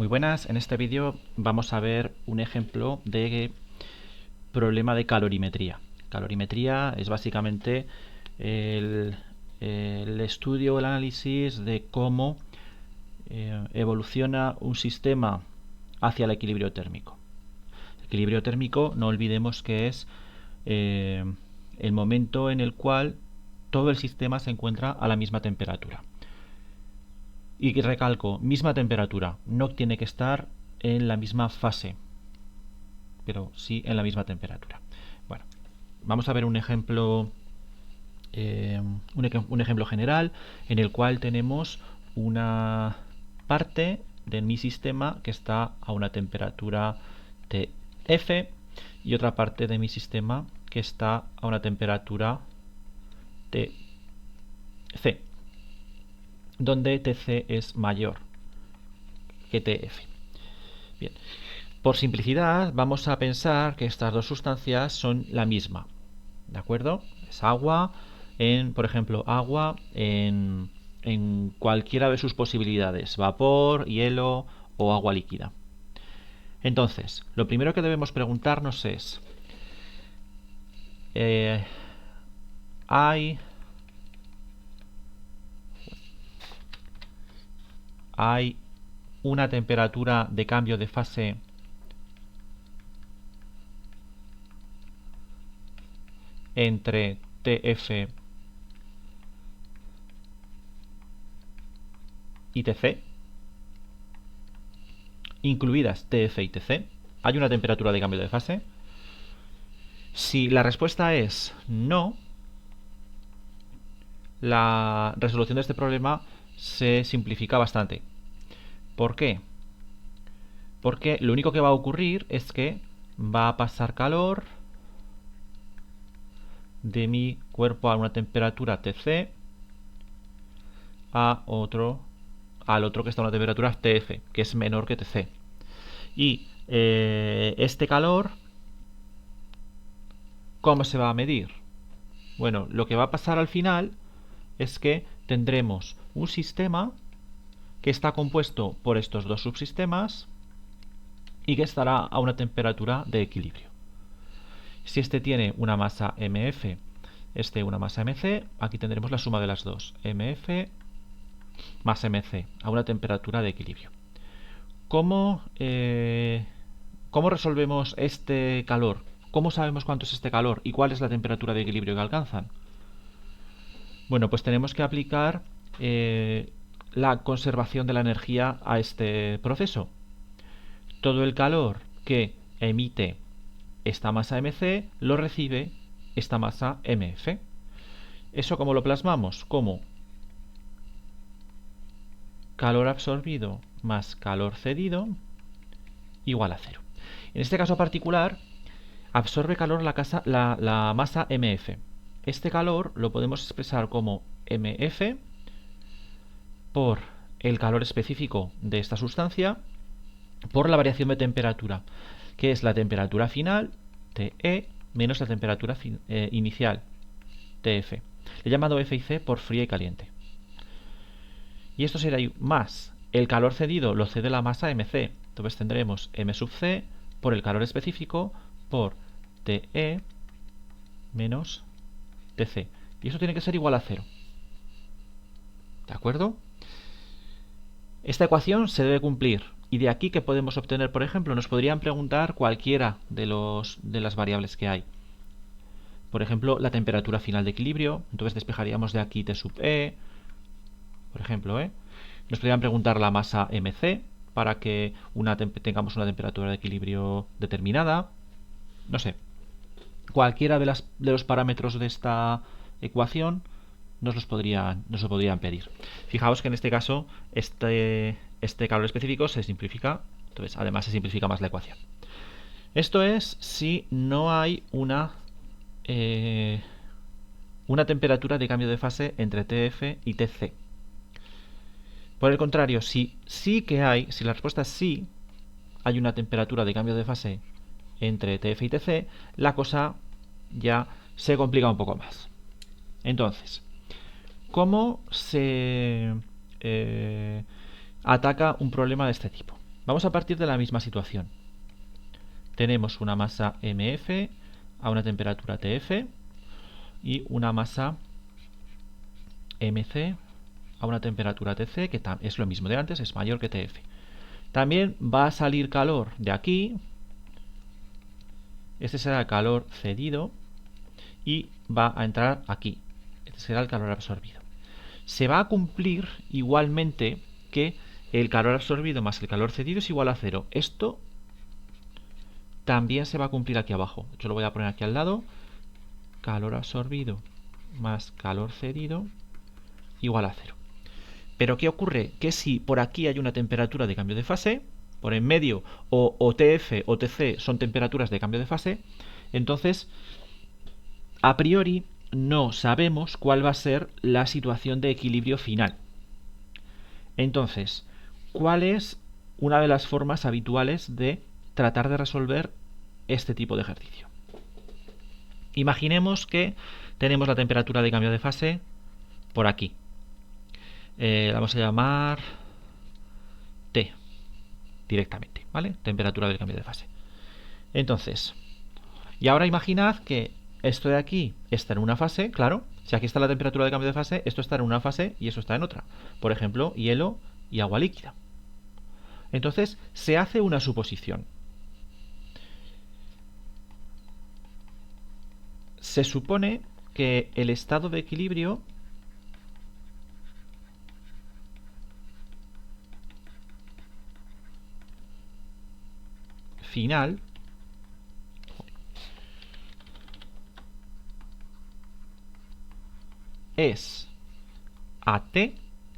Muy buenas, en este vídeo vamos a ver un ejemplo de problema de calorimetría. Calorimetría es básicamente el estudio o el análisis de cómo evoluciona un sistema hacia el equilibrio térmico. El equilibrio térmico, no olvidemos que es el momento en el cual todo el sistema se encuentra a la misma temperatura. Y recalco, misma temperatura, no tiene que estar en la misma fase, pero sí en la misma temperatura. Bueno, vamos a ver un ejemplo, un ejemplo general en el cual tenemos una parte de mi sistema que está a una temperatura TF y otra parte de mi sistema que está a una temperatura TC, donde TC es mayor que TF. Bien, por simplicidad vamos a pensar que estas dos sustancias son la misma, ¿de acuerdo? Es agua, por ejemplo, agua en cualquiera de sus posibilidades, vapor, hielo o agua líquida. Entonces, lo primero que debemos preguntarnos es, ¿hay una temperatura de cambio de fase entre TF y TC, incluidas TF y TC? ¿Hay una temperatura de cambio de fase? Si la respuesta es no, la resolución de este problema se simplifica bastante. ¿Por qué? Porque lo único que va a ocurrir es que va a pasar calor de mi cuerpo a una temperatura TC al otro que está a una temperatura TF, que es menor que TC. Y este calor, ¿cómo se va a medir? Bueno, lo que va a pasar al final es que tendremos un sistema que está compuesto por estos dos subsistemas y que estará a una temperatura de equilibrio. Si este tiene una masa mf, este una masa mc, aquí tendremos la suma de las dos, mf más mc, a una temperatura de equilibrio. ¿Cómo resolvemos este calor? ¿Cómo sabemos cuánto es este calor y cuál es la temperatura de equilibrio que alcanzan? Bueno, pues tenemos que aplicar la conservación de la energía a este proceso. Todo el calor que emite esta masa mc lo recibe esta masa mf. ¿Eso cómo lo plasmamos? Como calor absorbido más calor cedido igual a 0. En este caso particular, absorbe calor la masa mf. Este calor lo podemos expresar como mf por el calor específico de esta sustancia por la variación de temperatura, que es la temperatura final, TE, menos la temperatura inicial, TF. Le he llamado F y C por fría y caliente. Y esto será más el calor cedido lo cede la masa mc. Entonces tendremos m sub c por el calor específico por TE menos TC. Y eso tiene que ser igual a 0. ¿De acuerdo? Esta ecuación se debe cumplir. Y de aquí que podemos obtener, por ejemplo, nos podrían preguntar cualquiera de las variables que hay. Por ejemplo, la temperatura final de equilibrio. Entonces despejaríamos de aquí T sub E. Por ejemplo, nos podrían preguntar la masa mc para que tengamos una temperatura de equilibrio determinada. No sé. Cualquiera de los parámetros de esta ecuación nos lo podrían pedir. Fijaos que en este caso este calor específico se simplifica, entonces además se simplifica más la ecuación. Esto es si no hay una temperatura de cambio de fase entre TF y TC. Por el contrario, si la respuesta es sí, hay una temperatura de cambio de fase entre TF y TC, la cosa ya se complica un poco más. Entonces, ¿cómo se ataca un problema de este tipo? Vamos a partir de la misma situación. Tenemos una masa MF a una temperatura TF y una masa MC a una temperatura TC, que es lo mismo de antes, es mayor que TF. También va a salir calor de aquí. Este será el calor cedido y va a entrar aquí. Este será el calor absorbido. Se va a cumplir igualmente que el calor absorbido más el calor cedido es igual a 0. Esto también se va a cumplir aquí abajo. Yo lo voy a poner aquí al lado. Calor absorbido más calor cedido igual a 0. Pero ¿qué ocurre? Que si por aquí hay una temperatura de cambio de fase, por en medio o TF o TC son temperaturas de cambio de fase, entonces a priori no sabemos cuál va a ser la situación de equilibrio final. Entonces, ¿cuál es una de las formas habituales de tratar de resolver este tipo de ejercicio? Imaginemos que tenemos la temperatura de cambio de fase por aquí. La vamos a llamar T directamente, ¿vale? Temperatura del cambio de fase. Entonces, y ahora imaginad que esto de aquí está en una fase, claro. Si aquí está la temperatura de cambio de fase, esto está en una fase y esto está en otra. Por ejemplo, hielo y agua líquida. Entonces, se hace una suposición. Se supone que el estado de equilibrio final es a T,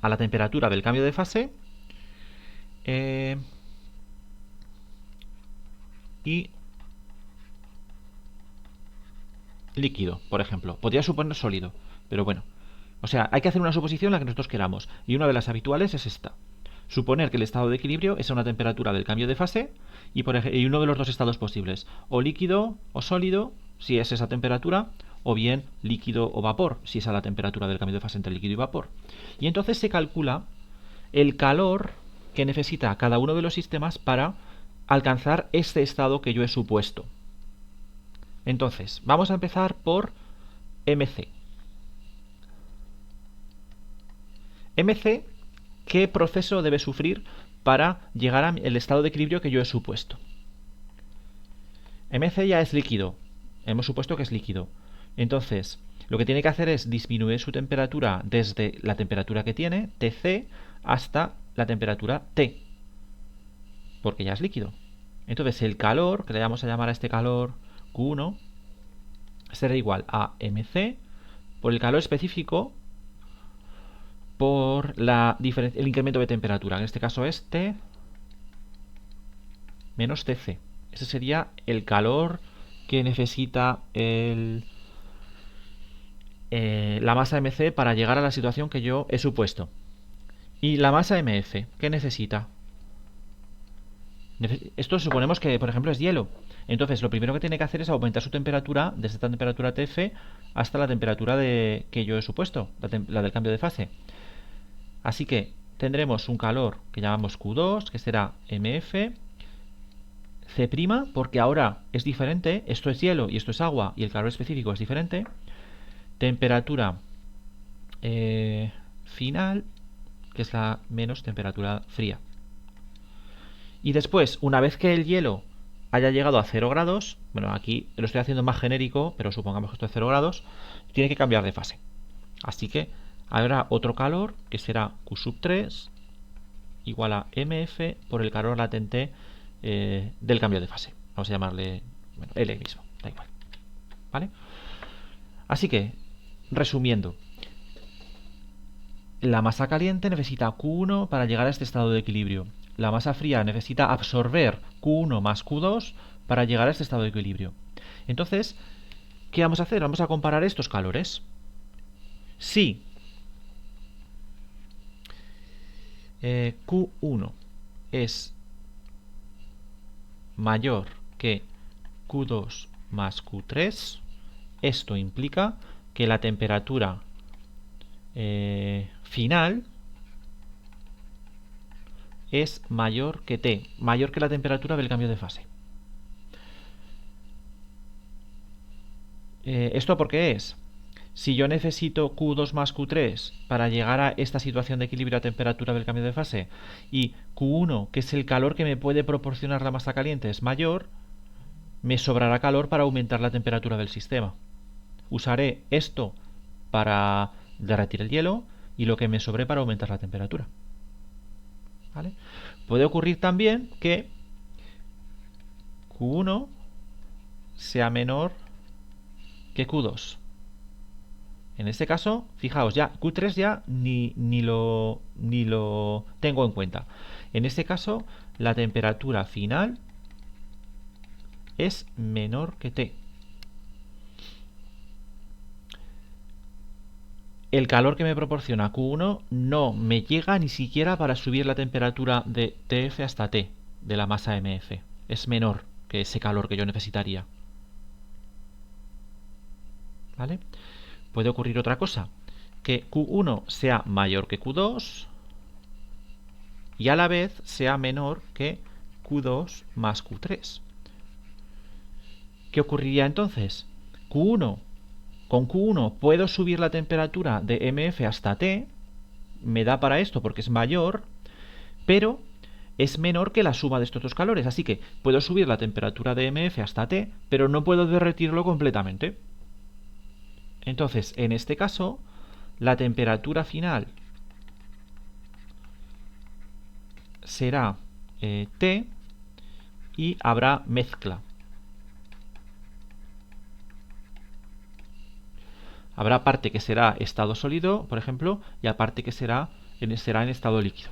a la temperatura del cambio de fase, y líquido, por ejemplo. Podría suponer sólido, pero bueno. O sea, hay que hacer una suposición la que nosotros queramos, y una de las habituales es esta. Suponer que el estado de equilibrio es a una temperatura del cambio de fase y uno de los dos estados posibles, o líquido o sólido, si es esa temperatura, o bien líquido o vapor, si es a la temperatura del cambio de fase entre líquido y vapor. Y entonces se calcula el calor que necesita cada uno de los sistemas para alcanzar este estado que yo he supuesto. Entonces, vamos a empezar por MC. MC, ¿qué proceso debe sufrir para llegar al estado de equilibrio que yo he supuesto? MC ya es líquido. Hemos supuesto que es líquido. Entonces, lo que tiene que hacer es disminuir su temperatura desde la temperatura que tiene, TC, hasta la temperatura T, porque ya es líquido. Entonces, el calor, que le vamos a llamar a este calor Q1, será igual a MC por el calor específico por el incremento de temperatura. En este caso es T menos TC. Ese sería el calor que necesita la masa MC para llegar a la situación que yo he supuesto. Y la masa MF, ¿qué necesita? Esto suponemos que, por ejemplo, es hielo. Entonces, lo primero que tiene que hacer es aumentar su temperatura desde esta temperatura TF hasta la temperatura que yo he supuesto, la del cambio de fase. Así que tendremos un calor que llamamos Q2, que será MF, C', porque ahora es diferente, esto es hielo y esto es agua, y el calor específico es diferente. Temperatura final, que es la menos temperatura fría. Y después, una vez que el hielo haya llegado a 0 grados, bueno, aquí lo estoy haciendo más genérico, pero supongamos que esto es 0 grados, tiene que cambiar de fase. Así que habrá otro calor, que será Q3 igual a MF por el calor latente del cambio de fase. Vamos a llamarle, bueno, L mismo, da igual. ¿Vale? Así que, resumiendo, la masa caliente necesita Q1 para llegar a este estado de equilibrio. La masa fría necesita absorber Q1 más Q2 para llegar a este estado de equilibrio. Entonces, ¿qué vamos a hacer? Vamos a comparar estos calores. Si Q1 es mayor que Q2 más Q3, esto implica que la temperatura final es mayor que T, mayor que la temperatura del cambio de fase. ¿Esto por qué es? Si yo necesito Q2 más Q3 para llegar a esta situación de equilibrio a temperatura del cambio de fase y Q1, que es el calor que me puede proporcionar la masa caliente, es mayor, me sobrará calor para aumentar la temperatura del sistema. Usaré esto para derretir el hielo y lo que me sobre para aumentar la temperatura. ¿Vale? Puede ocurrir también que Q1 sea menor que Q2. En este caso, fijaos, ya Q3 ya ni lo tengo en cuenta. En este caso, la temperatura final es menor que T. El calor que me proporciona Q1 no me llega ni siquiera para subir la temperatura de TF hasta T, de la masa MF. Es menor que ese calor que yo necesitaría. ¿Vale? Puede ocurrir otra cosa, que Q1 sea mayor que Q2 y a la vez sea menor que Q2 más Q3. ¿Qué ocurriría entonces? Con Q1 puedo subir la temperatura de MF hasta T, me da para esto porque es mayor, pero es menor que la suma de estos dos calores, así que puedo subir la temperatura de MF hasta T, pero no puedo derretirlo completamente. Entonces, en este caso, la temperatura final será T y habrá mezcla. Habrá parte que será estado sólido, por ejemplo, y aparte que será en estado líquido.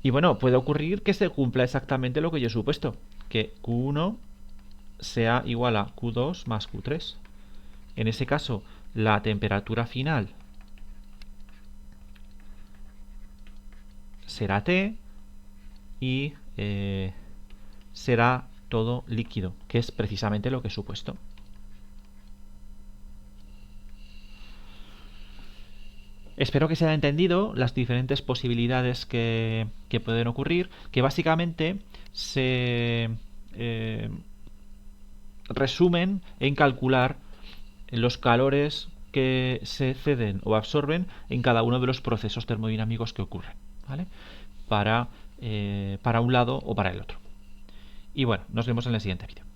Y bueno, puede ocurrir que se cumpla exactamente lo que yo he supuesto, que Q1 sea igual a Q2 más Q3. En ese caso, la temperatura final será T y será todo líquido, que es precisamente lo que he supuesto. Espero que se haya entendido las diferentes posibilidades que pueden ocurrir, que básicamente se resumen en calcular los calores que se ceden o absorben en cada uno de los procesos termodinámicos que ocurren, ¿vale? Para un lado o para el otro. Y bueno, nos vemos en el siguiente vídeo.